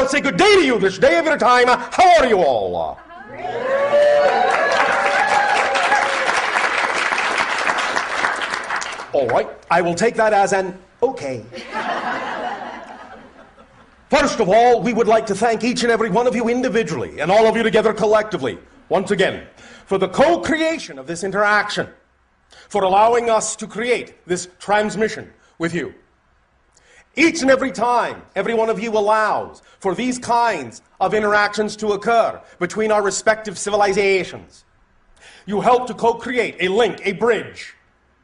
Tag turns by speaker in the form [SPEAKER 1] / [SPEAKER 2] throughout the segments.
[SPEAKER 1] I'll say good day to you this day of your time. How are you all? All right, I will take that as an okay. First of all, we would like to thank each and every one of you individually and all of you together collectively, once again, for the co-creation of this interaction, for allowing us to create this transmission with you. Each and every time, every one of you allows for these kinds of interactions to occur between our respective civilizations. You help to co-create a link, a bridge,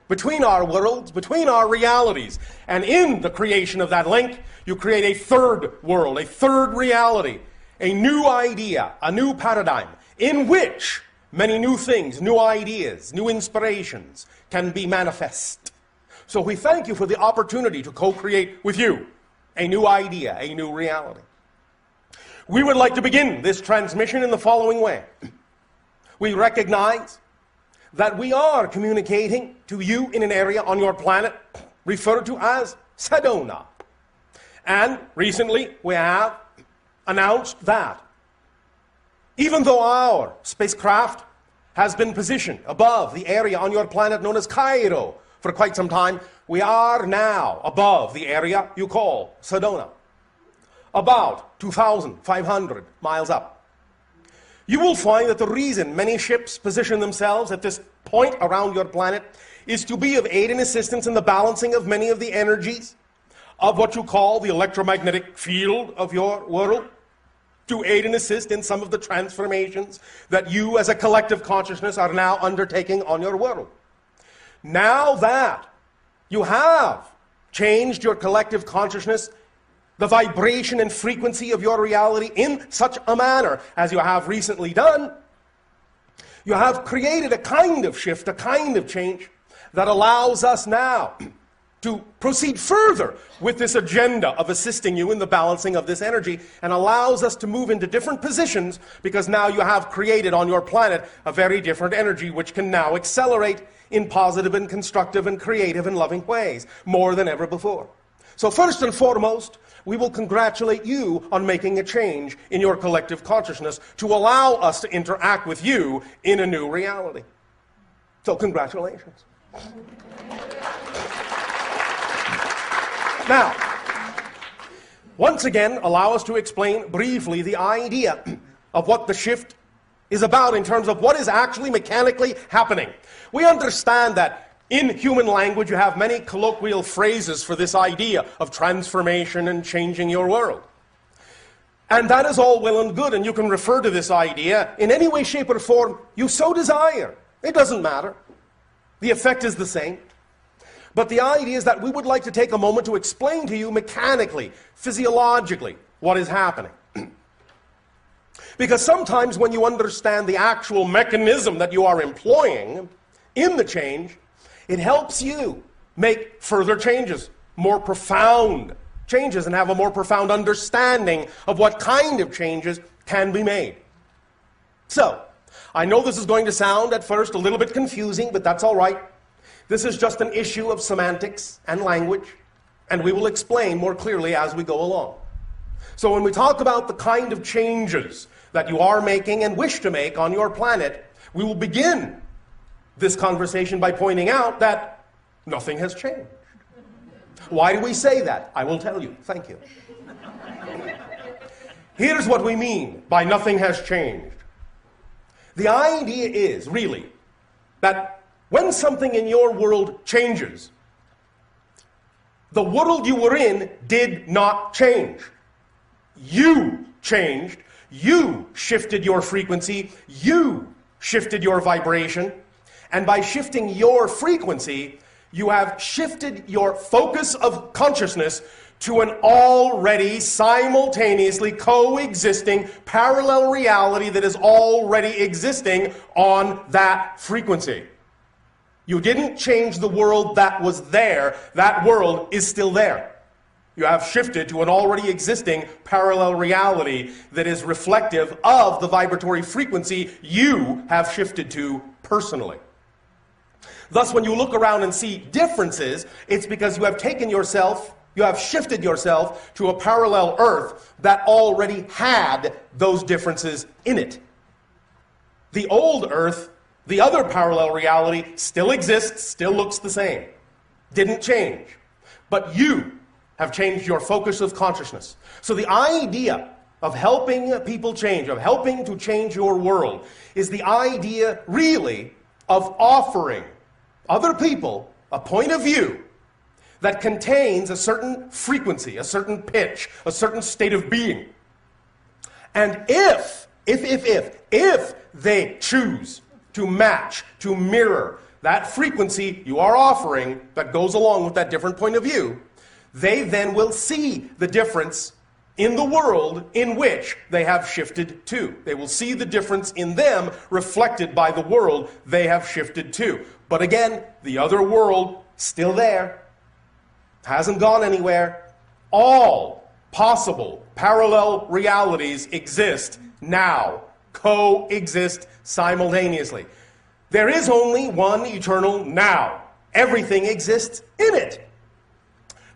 [SPEAKER 1] between our worlds, between our realities. And in the creation of that link, you create a third world, a third reality, a new idea, a new paradigm, in which many new things, new ideas, new inspirations can be manifest. So we thank you for the opportunity to co-create with you a new idea, a new reality. We would like to begin this transmission in the following way. We recognize that we are communicating to you in an area on your planet referred to as Sedona. And recently we have announced that even though our spacecraft has been positioned above the area on your planet known as Cairo for quite some time, we are now above the area you call Sedona, about 2,500 miles up. You will find that the reason many ships position themselves at this point around your planet is to be of aid and assistance in the balancing of many of the energies of what you call the electromagnetic field of your world, to aid and assist in some of the transformations that you as a collective consciousness are now undertaking on your world. Now that you have changed your collective consciousness, the vibration and frequency of your reality in such a manner as you have recently done, you have created a kind of shift, a kind of change that allows us now to proceed further with this agenda of assisting you in the balancing of this energy, and allows us to move into different positions because now you have created on your planet a very different energy which can now accelerate in positive and constructive and creative and loving ways more than ever before. So first and foremost, we will congratulate you on making a change in your collective consciousness to allow us to interact with you in a new reality. So congratulations. Now, once again, allow us to explain briefly the idea of what the shift is about in terms of what is actually mechanically happening. We understand that in human language, you have many colloquial phrases for this idea of transformation and changing your world. And that is all well and good, and you can refer to this idea in any way, shape, or form you so desire. It doesn't matter. The effect is the same. But the idea is that we would like to take a moment to explain to you mechanically, physiologically, what is happening. Because sometimes when you understand the actual mechanism that you are employing in the change, it helps you make further changes, more profound changes, and have a more profound understanding of what kind of changes can be made. So, I know this is going to sound at first a little bit confusing, but that's all right. This is just an issue of semantics and language, and we will explain more clearly as we go along. So when we talk about the kind of changes that you are making and wish to make on your planet, we will begin this conversation by pointing out that nothing has changed. Why do we say that? I will tell you. Thank you. Here's what we mean by nothing has changed. The idea is really that when something in your world changes, the world you were in did not change. You changed. You shifted your frequency. You shifted your vibration. And by shifting your frequency, you have shifted your focus of consciousness to an already simultaneously coexisting parallel reality that is already existing on that frequency. You didn't change the world that was there. That world is still there. You have shifted to an already existing parallel reality that is reflective of the vibratory frequency you have shifted to personally. Thus, when you look around and see differences, it's because you have taken yourself, You have shifted yourself to a parallel Earth that already had those differences in it. The old Earth, the other parallel reality, still exists, still looks the same. Didn't change. But you have changed your focus of consciousness. So the idea of helping people change, of helping to change your world, is the idea really of offering other people a point of view that contains a certain frequency, a certain pitch, a certain state of being. And if they choose to match, to mirror that frequency you are offering that goes along with that different point of view, they then will see the difference in the world in which they have shifted to. They will see the difference in them reflected by the world they have shifted to. But again, the other world, still there, hasn't gone anywhere. All possible parallel realities exist now, coexist simultaneously. There is only one eternal now. Everything exists in it.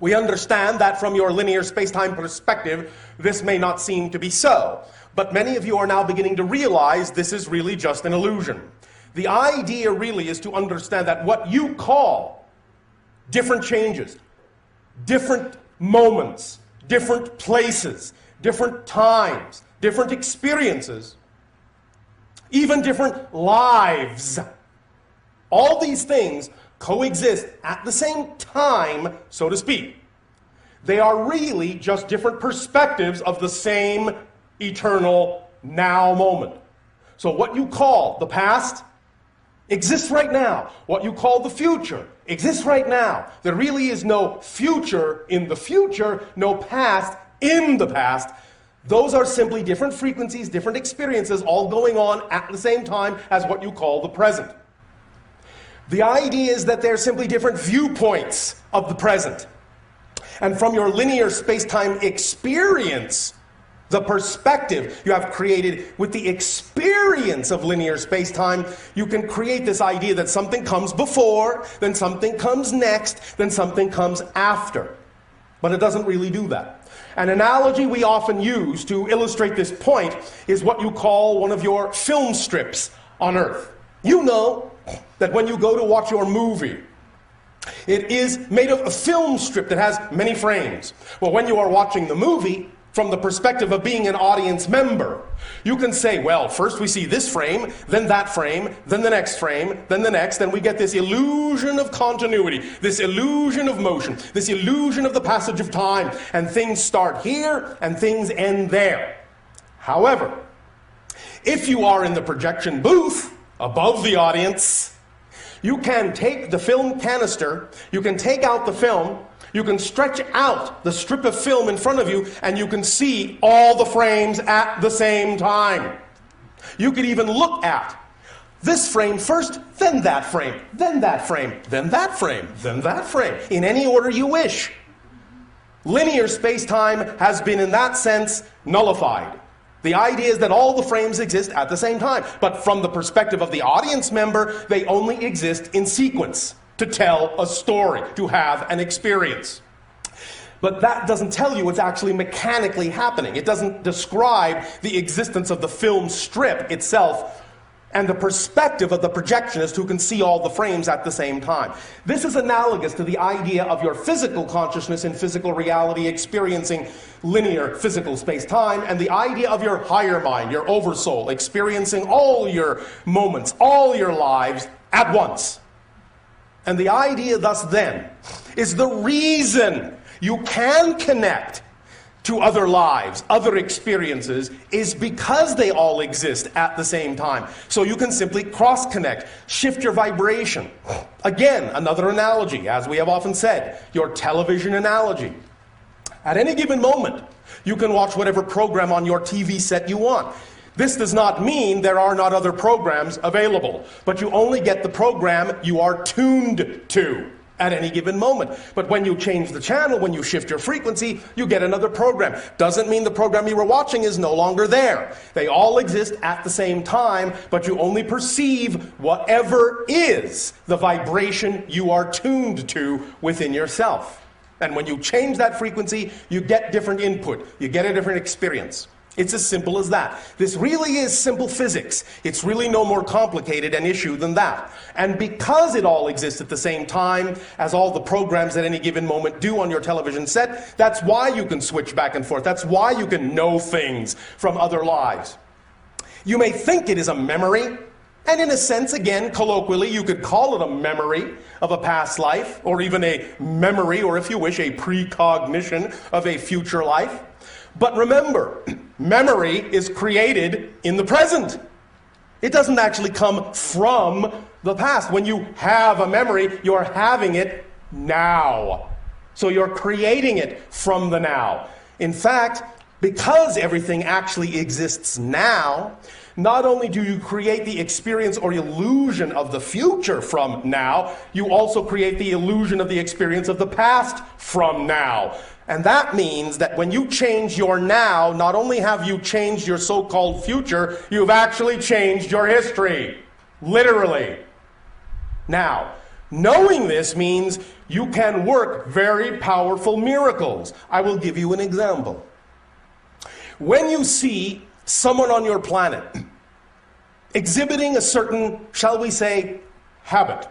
[SPEAKER 1] We understand that from your linear space-time perspective, this may not seem to be so. But many of you are now beginning to realize this is really just an illusion. The idea really is to understand that what you call different changes, different moments, different places, different times, different experiences, even different lives, all these things coexist at the same time, so to speak. They are really just different perspectives of the same eternal now moment. So what you call the past exists right now. What you call the future exists right now. There really is no future in the future, no past in the past. Those are simply different frequencies, different experiences, all going on at the same time as what you call the present. The idea is that they're simply different viewpoints of the present. And from your linear space-time experience, the perspective you have created with the experience of linear space-time, you can create this idea that something comes before, then something comes next, then something comes after. But it doesn't really do that. An analogy we often use to illustrate this point is what you call one of your film strips on Earth. You know that when you go to watch your movie, it is made of a film strip that has many frames. Well, when you are watching the movie, from the perspective of being an audience member, you can say, well, first we see this frame, then that frame, then the next frame, then the next, and we get this illusion of continuity, this illusion of motion, this illusion of the passage of time, and things start here and things end there. However, if you are in the projection booth above the audience, you can take the film canister, you can take out the film, you can stretch out the strip of film in front of you, and you can see all the frames at the same time. You could even look at this frame first, then that frame, then that frame, then that frame, then that frame, in any order you wish. Linear space-time has been, in that sense, nullified. The idea is that all the frames exist at the same time, but from the perspective of the audience member, they only exist in sequence, to tell a story, to have an experience. But that doesn't tell you what's actually mechanically happening. It doesn't describe the existence of the film strip itself and the perspective of the projectionist who can see all the frames at the same time. This is analogous to the idea of your physical consciousness in physical reality experiencing linear physical space-time, and the idea of your higher mind, your oversoul, experiencing all your moments, all your lives at once. And the idea thus then is the reason you can connect to other lives, other experiences, is because they all exist at the same time. So you can simply cross-connect, shift your vibration. Again, another analogy, as we have often said, your television analogy. At any given moment, you can watch whatever program on your TV set you want. This does not mean there are not other programs available, but you only get the program you are tuned to at any given moment. But when you change the channel, when you shift your frequency, you get another program. Doesn't mean the program you were watching is no longer there. They all exist at the same time, but you only perceive whatever is the vibration you are tuned to within yourself. And when you change that frequency, you get different input. You get a different experience. It's as simple as that. This really is simple physics. It's really no more complicated an issue than that. And because it all exists at the same time as all the programs at any given moment do on your television set, that's why you can switch back and forth. That's why you can know things from other lives. You may think it is a memory, and in a sense, again, colloquially, you could call it a memory of a past life, or even a memory, or if you wish, a precognition of a future life. But remember, memory is created in the present. It doesn't actually come from the past. When you have a memory, you're having it now. So you're creating it from the now. In fact, because everything actually exists now, not only do you create the experience or illusion of the future from now, you also create the illusion of the experience of the past from now. And that means that when you change your now, not only have you changed your so-called future, you've actually changed your history. Literally. Now, knowing this means you can work very powerful miracles. I will give you an example. When you see someone on your planet exhibiting a certain, shall we say, habit,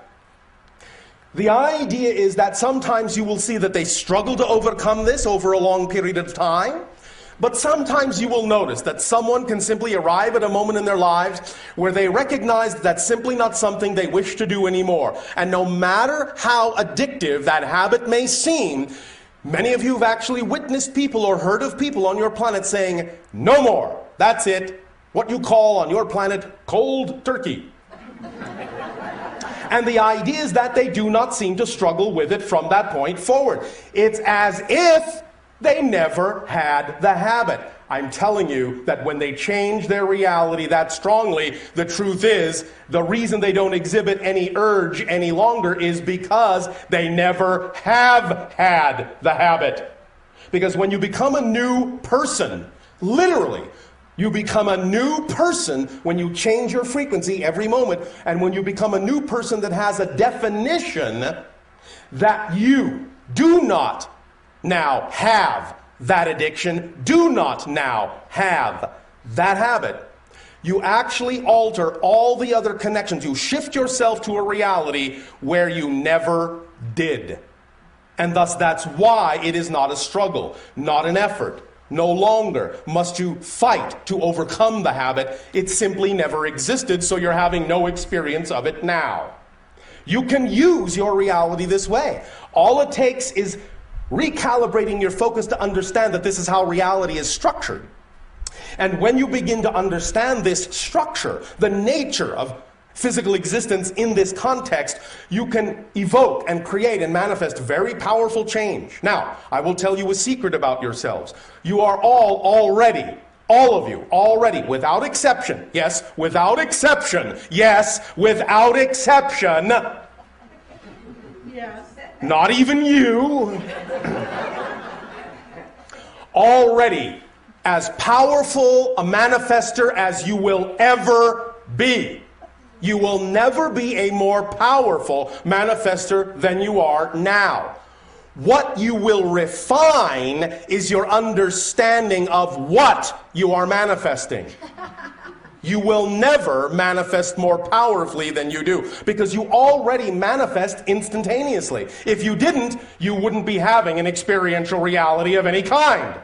[SPEAKER 1] the idea is that sometimes you will see that they struggle to overcome this over a long period of time, but sometimes you will notice that someone can simply arrive at a moment in their lives where they recognize that's simply not something they wish to do anymore. And no matter how addictive that habit may seem, many of you have actually witnessed people or heard of people on your planet saying, no more, that's it, what you call on your planet cold turkey. And the idea is that they do not seem to struggle with it from that point forward. It's as if they never had the habit. I'm telling you that when they change their reality that strongly, the truth is, the reason they don't exhibit any urge any longer is because they never have had the habit. Because when you become a new person, literally, you become a new person when you change your frequency every moment, and when you become a new person that has a definition that you do not now have that addiction, do not now have that habit. You actually alter all the other connections. You shift yourself to a reality where you never did. And thus that's why it is not a struggle, not an effort. No longer must you fight to overcome the habit. It simply never existed, so you're having no experience of it now. You can use your reality this way. All it takes is recalibrating your focus to understand that this is how reality is structured. And when you begin to understand this structure, the nature of physical existence in this context, you can evoke and create and manifest very powerful change. Now, I will tell you a secret about yourselves. You are all of you already, without exception, yes, without exception,
[SPEAKER 2] Yes.
[SPEAKER 1] Not even you, already as powerful a manifester as you will ever be. You will never be a more powerful manifester than you are now. What you will refine is your understanding of what you are manifesting. You will never manifest more powerfully than you do, because you already manifest instantaneously. If you didn't, you wouldn't be having an experiential reality of any kind.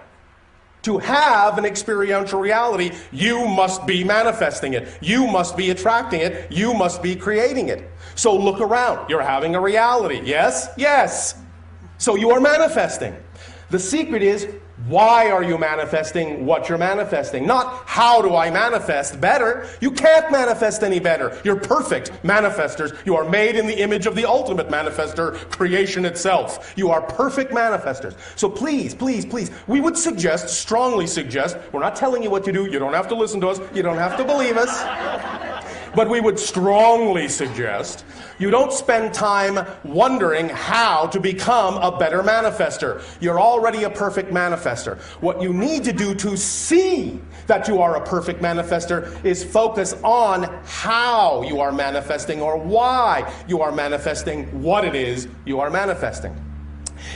[SPEAKER 1] To have an experiential reality, you must be manifesting it. You must be attracting it. You must be creating it. So look around. You're having a reality. Yes? Yes. So you are manifesting. The secret is, why are you manifesting what you're manifesting? Not how do I manifest better. You can't manifest any better. You're perfect manifestors. You are made in the image of the ultimate manifester, creation itself. You are perfect manifestors. So please, please, please, we would suggest, strongly suggest, we're not telling you what to do. You don't have to listen to us. You don't have to believe us. But we would strongly suggest you don't spend time wondering how to become a better manifester. You're already a perfect manifester. What you need to do to see that you are a perfect manifester is focus on how you are manifesting, or why you are manifesting what it is you are manifesting.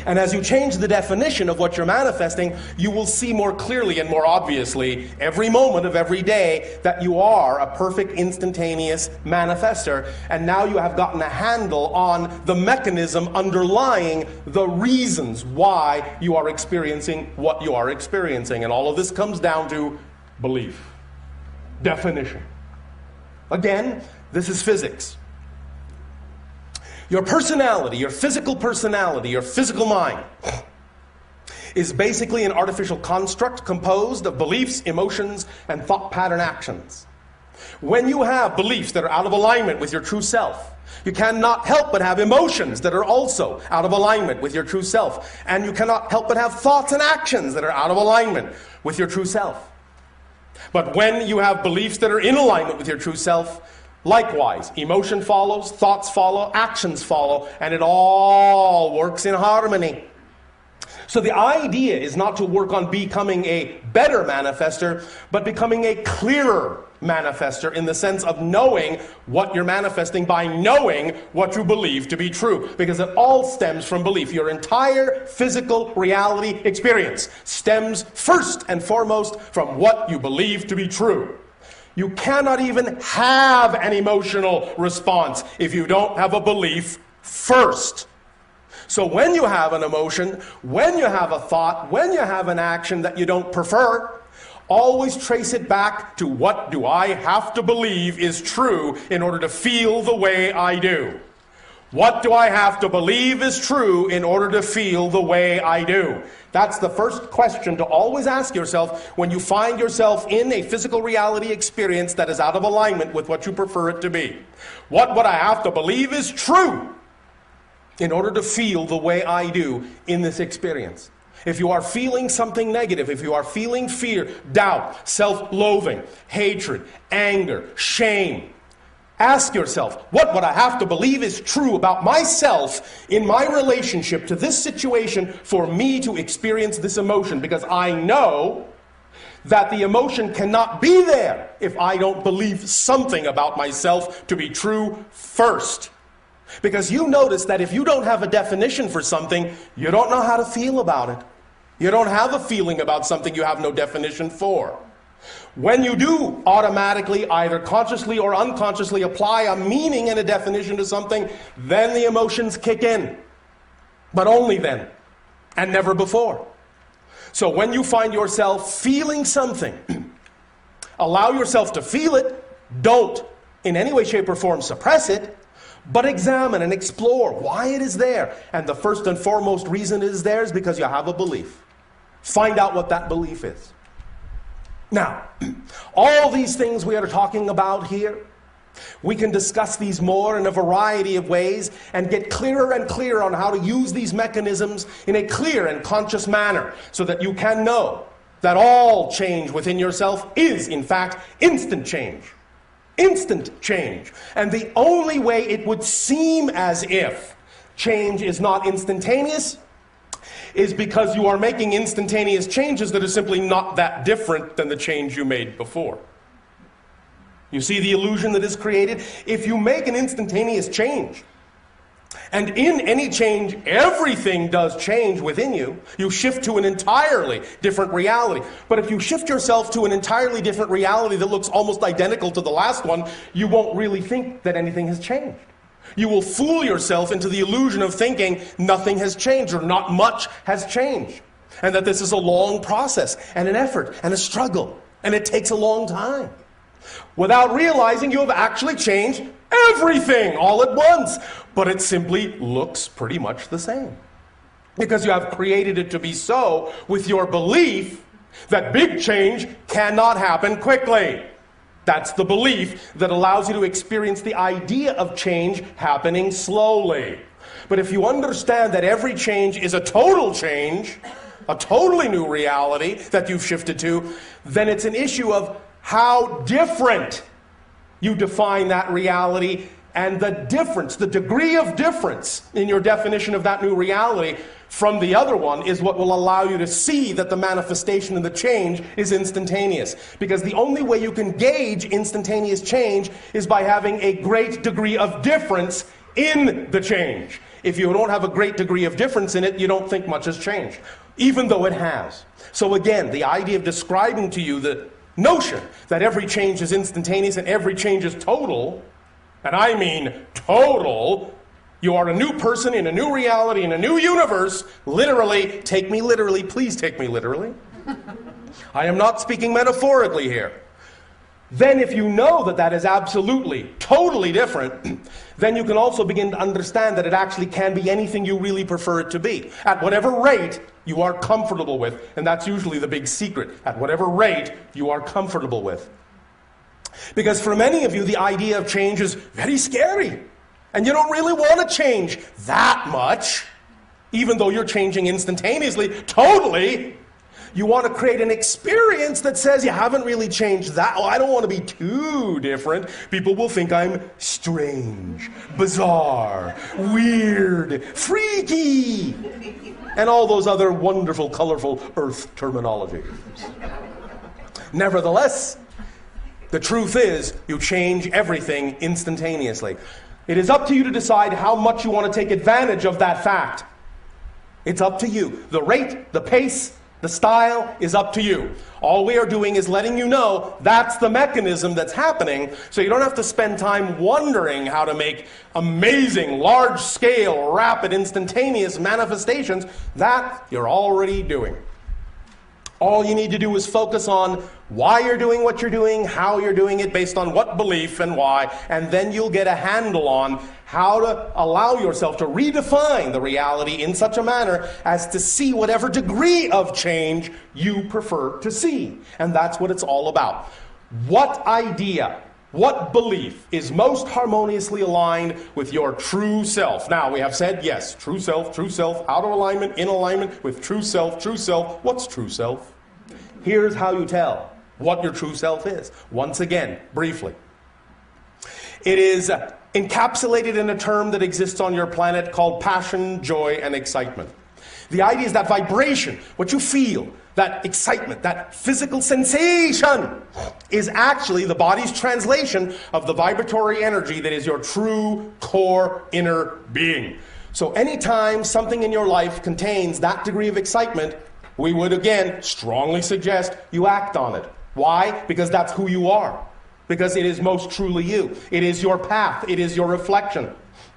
[SPEAKER 1] And as you change the definition of what you're manifesting, you will see more clearly and more obviously every moment of every day that you are a perfect instantaneous manifester. And now you have gotten a handle on the mechanism underlying the reasons why you are experiencing what you are experiencing. And all of this comes down to belief, definition. Again, this is physics. Your personality, your physical mind, is basically an artificial construct composed of beliefs, emotions, and thought pattern actions. When you have beliefs that are out of alignment with your true self, you cannot help but have emotions that are also out of alignment with your true self. And you cannot help but have thoughts and actions that are out of alignment with your true self. But when you have beliefs that are in alignment with your true self, likewise, emotion follows, thoughts follow, actions follow, and it all works in harmony. So the idea is not to work on becoming a better manifester, but becoming a clearer manifester in the sense of knowing what you're manifesting by knowing what you believe to be true. Because it all stems from belief. Your entire physical reality experience stems first and foremost from what you believe to be true. You cannot even have an emotional response if you don't have a belief first. So when you have an emotion, when you have a thought, when you have an action that you don't prefer, always trace it back to what do I have to believe is true in order to feel the way I do. What do I have to believe is true in order to feel the way I do? That's the first question to always ask yourself when you find yourself in a physical reality experience that is out of alignment with what you prefer it to be. What would I have to believe is true in order to feel the way I do in this experience? If you are feeling something negative, if you are feeling fear, doubt, self-loathing, hatred, anger, shame, ask yourself, what would I have to believe is true about myself in my relationship to this situation for me to experience this emotion? Because I know that the emotion cannot be there if I don't believe something about myself to be true first. Because you notice that if you don't have a definition for something, you don't know how to feel about it. You don't have a feeling about something you have no definition for. When you do automatically, either consciously or unconsciously, apply a meaning and a definition to something, then the emotions kick in. But only then, and never before. So when you find yourself feeling something, allow yourself to feel it. Don't in any way, shape, or form suppress it, but examine and explore why it is there. And the first and foremost reason it is there is because you have a belief. Find out what that belief is. Now, all these things we are talking about here, we can discuss these more in a variety of ways and get clearer and clearer on how to use these mechanisms in a clear and conscious manner so that you can know that all change within yourself is, in fact, instant change. Instant change. And the only way it would seem as if change is not instantaneous is because you are making instantaneous changes that are simply not that different than the change you made before. You see the illusion that is created? If you make an instantaneous change, and in any change, everything does change within you, you shift to an entirely different reality. But if you shift yourself to an entirely different reality that looks almost identical to the last one, you won't really think that anything has changed. You will fool yourself into the illusion of thinking nothing has changed or not much has changed. And that this is a long process and an effort and a struggle. And it takes a long time. Without realizing you have actually changed everything all at once. But it simply looks pretty much the same. Because you have created it to be so with your belief that big change cannot happen quickly. That's the belief that allows you to experience the idea of change happening slowly. But if you understand that every change is a total change, a totally new reality that you've shifted to, then it's an issue of how different you define that reality, and the difference, the degree of difference in your definition of that new reality from the other one is what will allow you to see that the manifestation of the change is instantaneous. Because the only way you can gauge instantaneous change is by having a great degree of difference in the change. If you don't have a great degree of difference in it, you don't think much has changed, even though it has. So again, the idea of describing to you the notion that every change is instantaneous and every change is total, and I mean total, you are a new person in a new reality, in a new universe, literally, take me literally, please take me literally. I am not speaking metaphorically here. Then if you know that that is absolutely, totally different, then you can also begin to understand that it actually can be anything you really prefer it to be, at whatever rate you are comfortable with, and that's usually the big secret, at whatever rate you are comfortable with. Because for many of you, the idea of change is very scary, and you don't really want to change that much, even though you're changing instantaneously, totally. You want to create an experience that says you haven't really changed that. Oh, I don't want to be too different. People will think I'm strange, bizarre, weird, freaky, and all those other wonderful, colorful earth terminologies. Nevertheless, the truth is you change everything instantaneously. It is up to you to decide how much you want to take advantage of that fact. It's up to you. The rate, the pace, the style is up to you. All we are doing is letting you know that's the mechanism that's happening, so you don't have to spend time wondering how to make amazing, large-scale, rapid, instantaneous manifestations. That you're already doing. All you need to do is focus on why you're doing what you're doing, how you're doing it, based on what belief and why, and then you'll get a handle on how to allow yourself to redefine the reality in such a manner as to see whatever degree of change you prefer to see. And that's what it's all about. What idea, what belief is most harmoniously aligned with your true self? Now, we have said, yes, true self, out of alignment, in alignment with true self, true self. What's true self? Here's how you tell what your true self is. Once again, briefly. It is encapsulated in a term that exists on your planet called passion, joy, and excitement. The idea is that vibration, what you feel, that excitement, that physical sensation is actually the body's translation of the vibratory energy that is your true core inner being. So anytime something in your life contains that degree of excitement, we would again strongly suggest you act on it. Why? Because that's who you are. Because it is most truly you. It is your path. It is your reflection.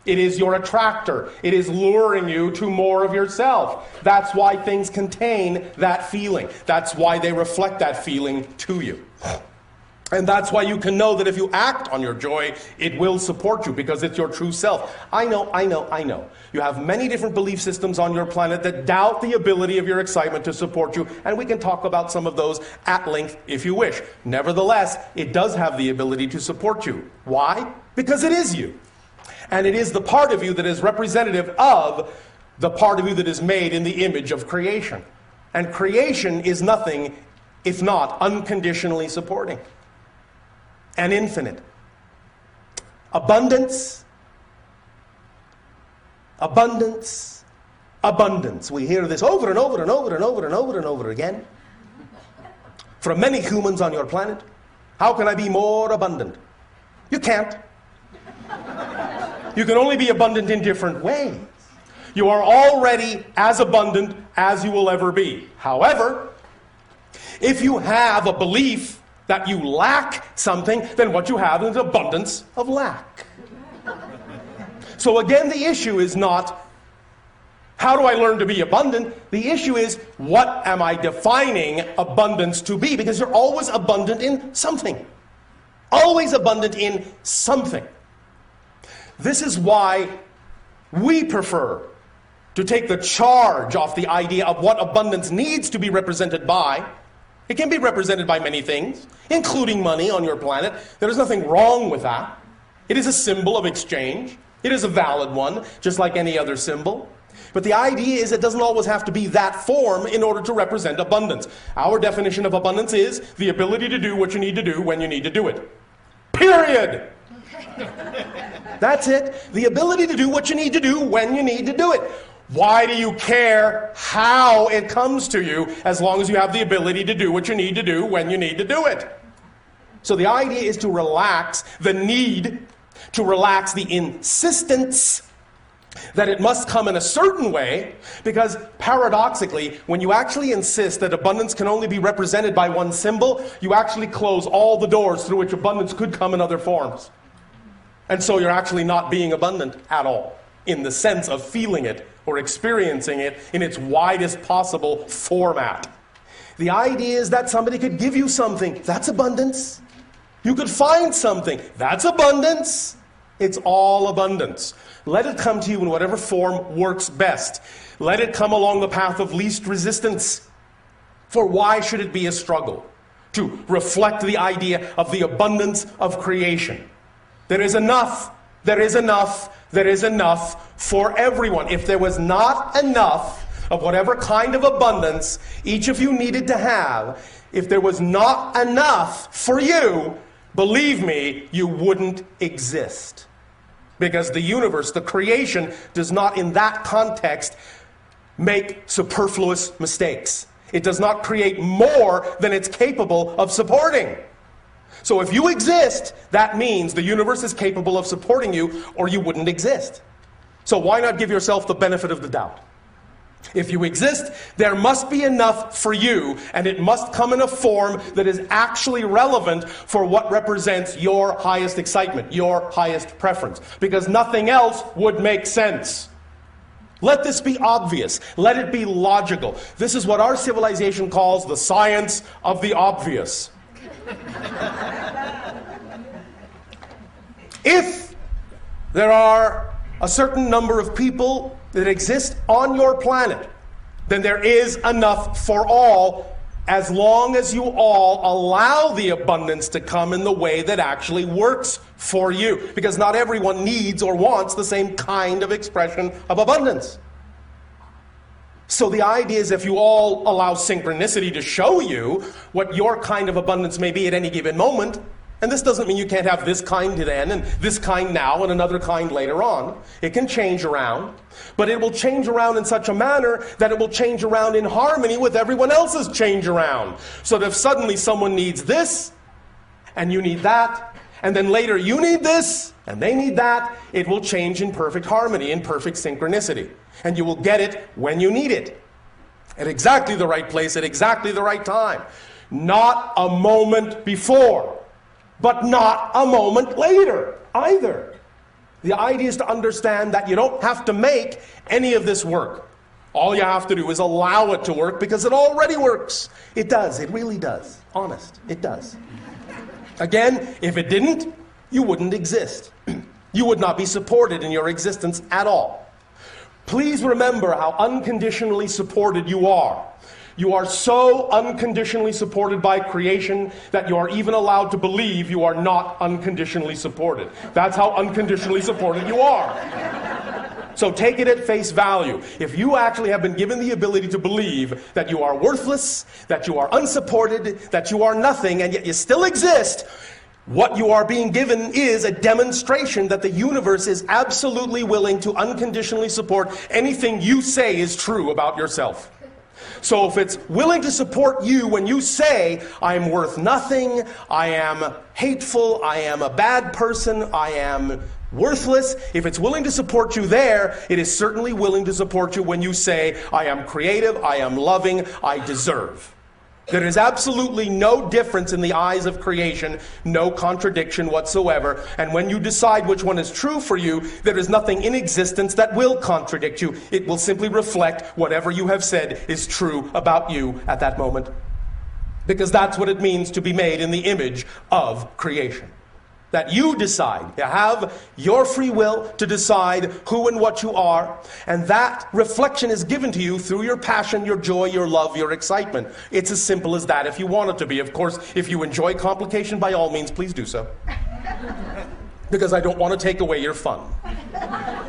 [SPEAKER 1] It is your attractor. It is luring you to more of yourself. That's why things contain that feeling. That's why they reflect that feeling to you. And that's why you can know that if you act on your joy, it will support you because it's your true self. I know. You have many different belief systems on your planet that doubt the ability of your excitement to support you, and we can talk about some of those at length if you wish. Nevertheless, it does have the ability to support you. Why? Because it is you. And it is the part of you that is representative of the part of you that is made in the image of creation. And creation is nothing if not unconditionally supporting and infinite. Abundance, abundance, abundance. We hear this over and over and over and over and over and over again from many humans on your planet. How can I be more abundant? You can't. You can only be abundant in different ways. You are already as abundant as you will ever be. However, if you have a belief that you lack something, then what you have is an abundance of lack. So again, the issue is not, how do I learn to be abundant? The issue is, what am I defining abundance to be? Because you're always abundant in something. Always abundant in something. This is why we prefer to take the charge off the idea of what abundance needs to be represented by. It can be represented by many things, including money on your planet. There is nothing wrong with that. It is a symbol of exchange. It is a valid one, just like any other symbol. But the idea is it doesn't always have to be that form in order to represent abundance. Our definition of abundance is the ability to do what you need to do when you need to do it. Period. That's it. The ability to do what you need to do when you need to do it. Why do you care how it comes to you as long as you have the ability to do what you need to do when you need to do it? So the idea is to relax the need, to relax the insistence that it must come in a certain way, because paradoxically, when you actually insist that abundance can only be represented by one symbol, you actually close all the doors through which abundance could come in other forms. And so you're actually not being abundant at all, in the sense of feeling it or experiencing it in its widest possible format. The idea is that somebody could give you something. That's abundance. You could find something. That's abundance. It's all abundance. Let it come to you in whatever form works best. Let it come along the path of least resistance. For why should it be a struggle? To reflect the idea of the abundance of creation. There is enough. There is enough. There is enough for everyone. If there was not enough of whatever kind of abundance each of you needed to have, if there was not enough for you, believe me, you wouldn't exist. Because the universe, the creation, does not in that context make superfluous mistakes. It does not create more than it's capable of supporting. So if you exist, that means the universe is capable of supporting you, or you wouldn't exist. So why not give yourself the benefit of the doubt? If you exist, there must be enough for you, and it must come in a form that is actually relevant for what represents your highest excitement, your highest preference, because nothing else would make sense. Let this be obvious. Let it be logical. This is what our civilization calls the science of the obvious. If there are a certain number of people that exist on your planet, then there is enough for all, as long as you all allow the abundance to come in the way that actually works for you. Because not everyone needs or wants the same kind of expression of abundance. So the idea is, if you all allow synchronicity to show you what your kind of abundance may be at any given moment, and this doesn't mean you can't have this kind then, and this kind now, and another kind later on. It can change around, but it will change around in such a manner that it will change around in harmony with everyone else's change around. So that if suddenly someone needs this, and you need that, and then later you need this, and they need that, it will change in perfect harmony, in perfect synchronicity. And you will get it when you need it. At exactly the right place, at exactly the right time. Not a moment before, but not a moment later either. The idea is to understand that you don't have to make any of this work. All you have to do is allow it to work, because it already works. It does. It really does. Honest. It does. Again, if it didn't, you wouldn't exist. You would not be supported in your existence at all. Please remember how unconditionally supported you are. You are so unconditionally supported by creation that you are even allowed to believe you are not unconditionally supported. That's how unconditionally supported you are. So take it at face value. If you actually have been given the ability to believe that you are worthless, that you are unsupported, that you are nothing, and yet you still exist, what you are being given is a demonstration that the universe is absolutely willing to unconditionally support anything you say is true about yourself. So if it's willing to support you when you say, I am worth nothing, I am hateful, I am a bad person, I am worthless, if it's willing to support you there, it is certainly willing to support you when you say, I am creative, I am loving, I deserve. There is absolutely no difference in the eyes of creation, no contradiction whatsoever. And when you decide which one is true for you, there is nothing in existence that will contradict you. It will simply reflect whatever you have said is true about you at that moment. Because that's what it means to be made in the image of creation. That you decide, you have your free will to decide who and what you are, and that reflection is given to you through your passion, your joy, your love, your excitement. It's as simple as that if you want it to be. Of course, if you enjoy complication, by all means, please do so. Because I don't want to take away your fun.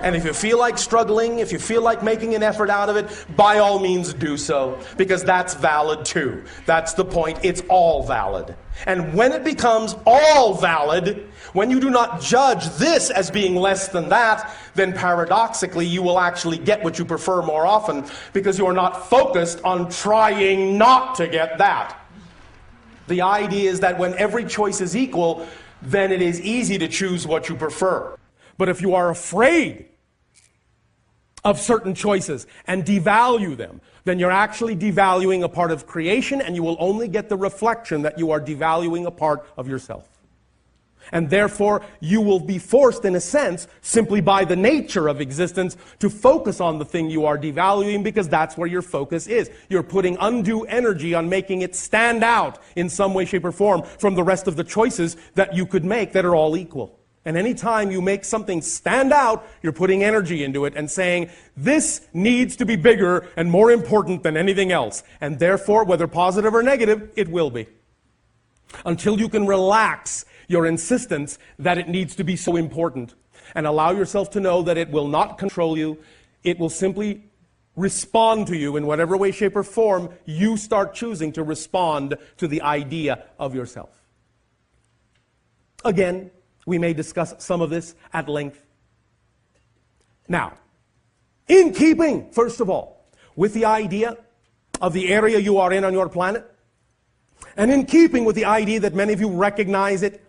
[SPEAKER 1] And if you feel like struggling, if you feel like making an effort out of it, by all means do so, because that's valid too. That's the point. It's all valid. And when it becomes all valid, when you do not judge this as being less than that, then paradoxically you will actually get what you prefer more often, because you are not focused on trying not to get that. The idea is that when every choice is equal, then it is easy to choose what you prefer. But if you are afraid of certain choices and devalue them, then you're actually devaluing a part of creation, and you will only get the reflection that you are devaluing a part of yourself. And therefore, you will be forced, in a sense, simply by the nature of existence, to focus on the thing you are devaluing, because that's where your focus is. You're putting undue energy on making it stand out in some way, shape, or form from the rest of the choices that you could make that are all equal. And any time you make something stand out, you're putting energy into it and saying, this needs to be bigger and more important than anything else. And therefore, whether positive or negative, it will be. Until you can relax your insistence that it needs to be so important and allow yourself to know that it will not control you, it will simply respond to you in whatever way, shape, or form you start choosing to respond to the idea of yourself. Again, we may discuss some of this at length. Now, in keeping, first of all, with the idea of the area you are in on your planet, and in keeping with the idea that many of you recognize it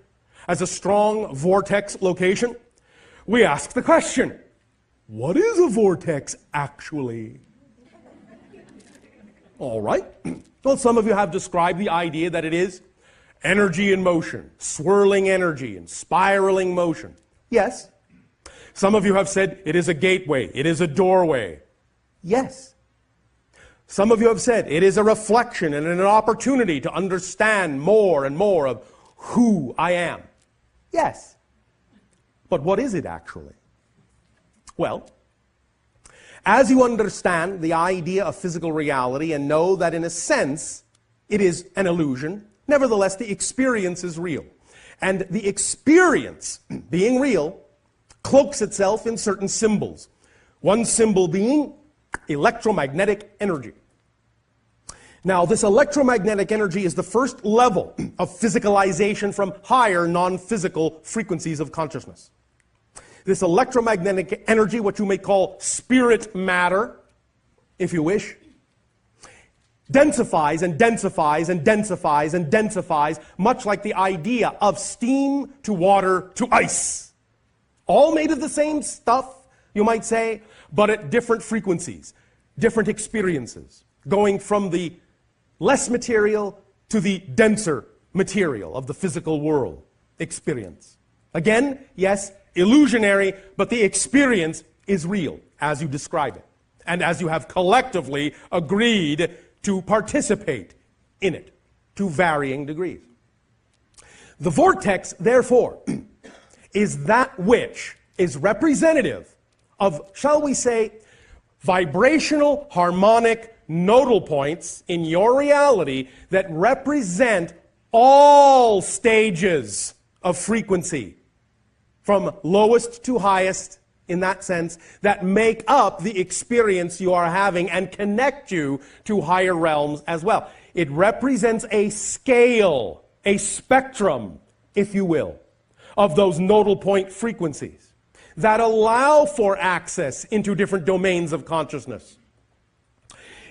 [SPEAKER 1] as a strong vortex location, we ask the question, what is a vortex actually? All right. Well, some of you have described the idea that it is energy in motion, swirling energy and spiraling motion. Yes. Some of you have said it is a gateway, it is a doorway. Yes. Some of you have said it is a reflection and an opportunity to understand more and more of who I am. Yes. But what is it actually? Well, as you understand the idea of physical reality and know that in a sense it is an illusion, nevertheless the experience is real. And the experience, being real, cloaks itself in certain symbols. One symbol being electromagnetic energy. Now, this electromagnetic energy is the first level of physicalization from higher non-physical frequencies of consciousness. This electromagnetic energy, what you may call spirit matter, if you wish, densifies and densifies and densifies and densifies, much like the idea of steam to water to ice. All made of the same stuff, you might say, but at different frequencies, different experiences, going from the less material to the denser material of the physical world experience. Again, yes, illusionary, but the experience is real as you describe it, and as you have collectively agreed to participate in it to varying degrees. The vortex, therefore, is that which is representative of, shall we say, vibrational, harmonic, nodal points in your reality that represent all stages of frequency, from lowest to highest, in that sense, that make up the experience you are having and connect you to higher realms as well. It represents a scale, a spectrum, if you will, of those nodal point frequencies that allow for access into different domains of consciousness.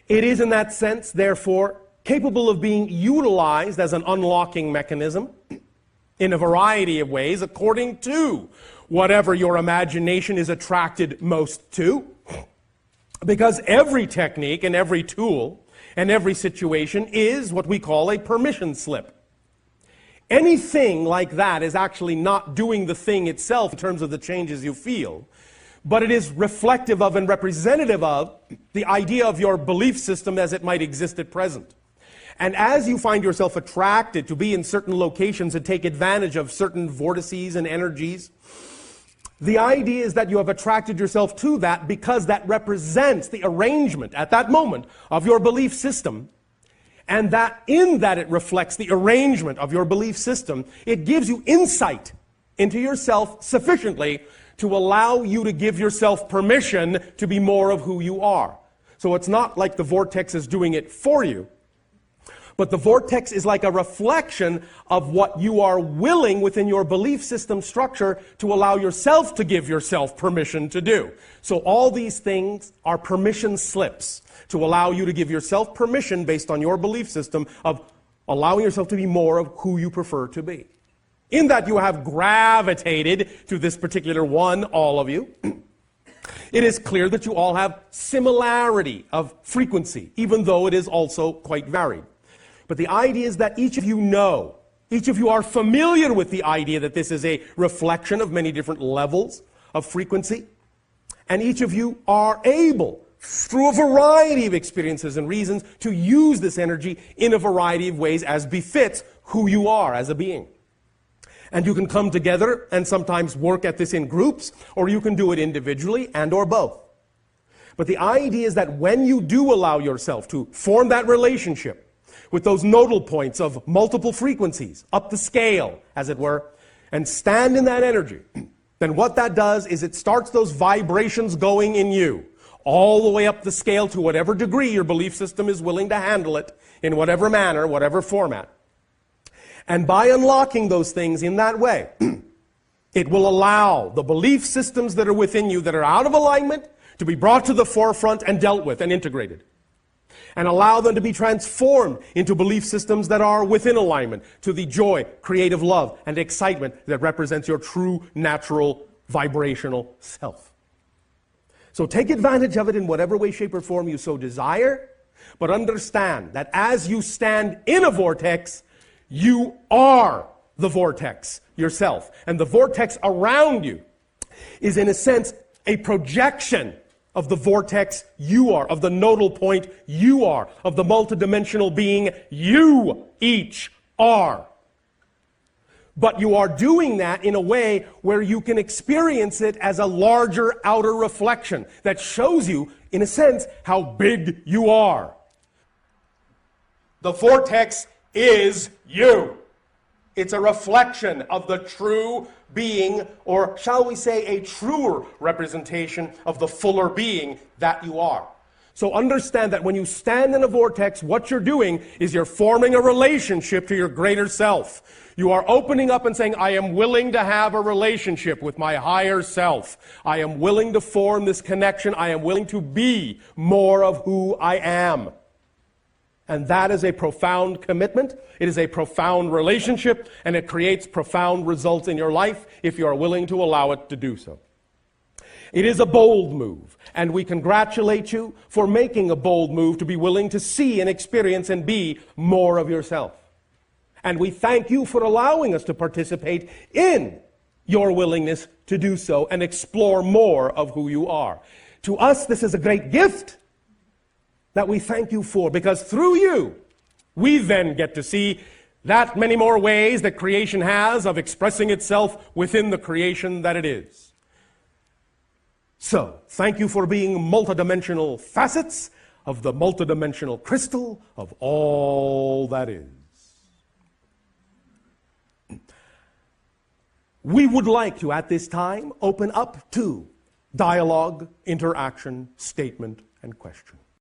[SPEAKER 1] It is, in that sense, therefore, capable of being utilized as an unlocking mechanism in a variety of ways according to whatever your imagination is attracted most to. Because every technique and every tool and every situation is what we call a permission slip. Anything like that is actually not doing the thing itself in terms of the changes you feel, but it is reflective of and representative of the idea of your belief system as it might exist at present. And as you find yourself attracted to be in certain locations and take advantage of certain vortices and energies, the idea is that you have attracted yourself to that because that represents the arrangement at that moment of your belief system, and that in that it reflects the arrangement of your belief system. It gives you insight into yourself sufficiently to allow you to give yourself permission to be more of who you are. So it's not like the vortex is doing it for you, but the vortex is like a reflection of what you are willing within your belief system structure to allow yourself to give yourself permission to do. So all these things are permission slips to allow you to give yourself permission based on your belief system of allowing yourself to be more of who you prefer to be. In that you have gravitated to this particular one, all of you, It is clear that you all have similarity of frequency, even though it is also quite varied. But the idea is that each of you know, each of you are familiar with the idea that this is a reflection of many different levels of frequency, and each of you are able, through a variety of experiences and reasons, to use this energy in a variety of ways as befits who you are as a being. And you can come together and sometimes work at this in groups, or you can do it individually and or both. But the idea is that when you do allow yourself to form that relationship with those nodal points of multiple frequencies, up the scale, as it were, and stand in that energy, then what that does is it starts those vibrations going in you, all the way up the scale to whatever degree your belief system is willing to handle it, in whatever manner, whatever format. And by unlocking those things in that way, it will allow the belief systems that are within you that are out of alignment to be brought to the forefront and dealt with and integrated. And allow them to be transformed into belief systems that are within alignment to the joy, creative love, and excitement that represents your true, natural, vibrational self. So take advantage of it in whatever way, shape, or form you so desire, but understand that as you stand in a vortex, you are the vortex yourself. And the vortex around you is, in a sense, a projection of the vortex you are, of the nodal point you are, of the multidimensional being you each are. But you are doing that in a way where you can experience it as a larger outer reflection that shows you, in a sense, how big you are. The vortex is you. It's a reflection of the true being, or shall we say a truer representation of the fuller being that you are. So understand that when you stand in a vortex, what you're doing is you're forming a relationship to your greater self. You are opening up and saying, I am willing to have a relationship with my higher self. I am willing to form this connection. I am willing to be more of who I am. And that is a profound commitment. It is a profound relationship, and it creates profound results in your life if you are willing to allow it to do so. It is a bold move, and we congratulate you for making a bold move to be willing to see and experience and be more of yourself. And we thank you for allowing us to participate in your willingness to do so and explore more of who you are. To us, this is a great gift that we thank you for, because through you, we then get to see that many more ways that creation has of expressing itself within the creation that it is. So, thank you for being multidimensional facets of the multidimensional crystal of all that is. We would like to, at this time, open up to dialogue, interaction, statement, and question.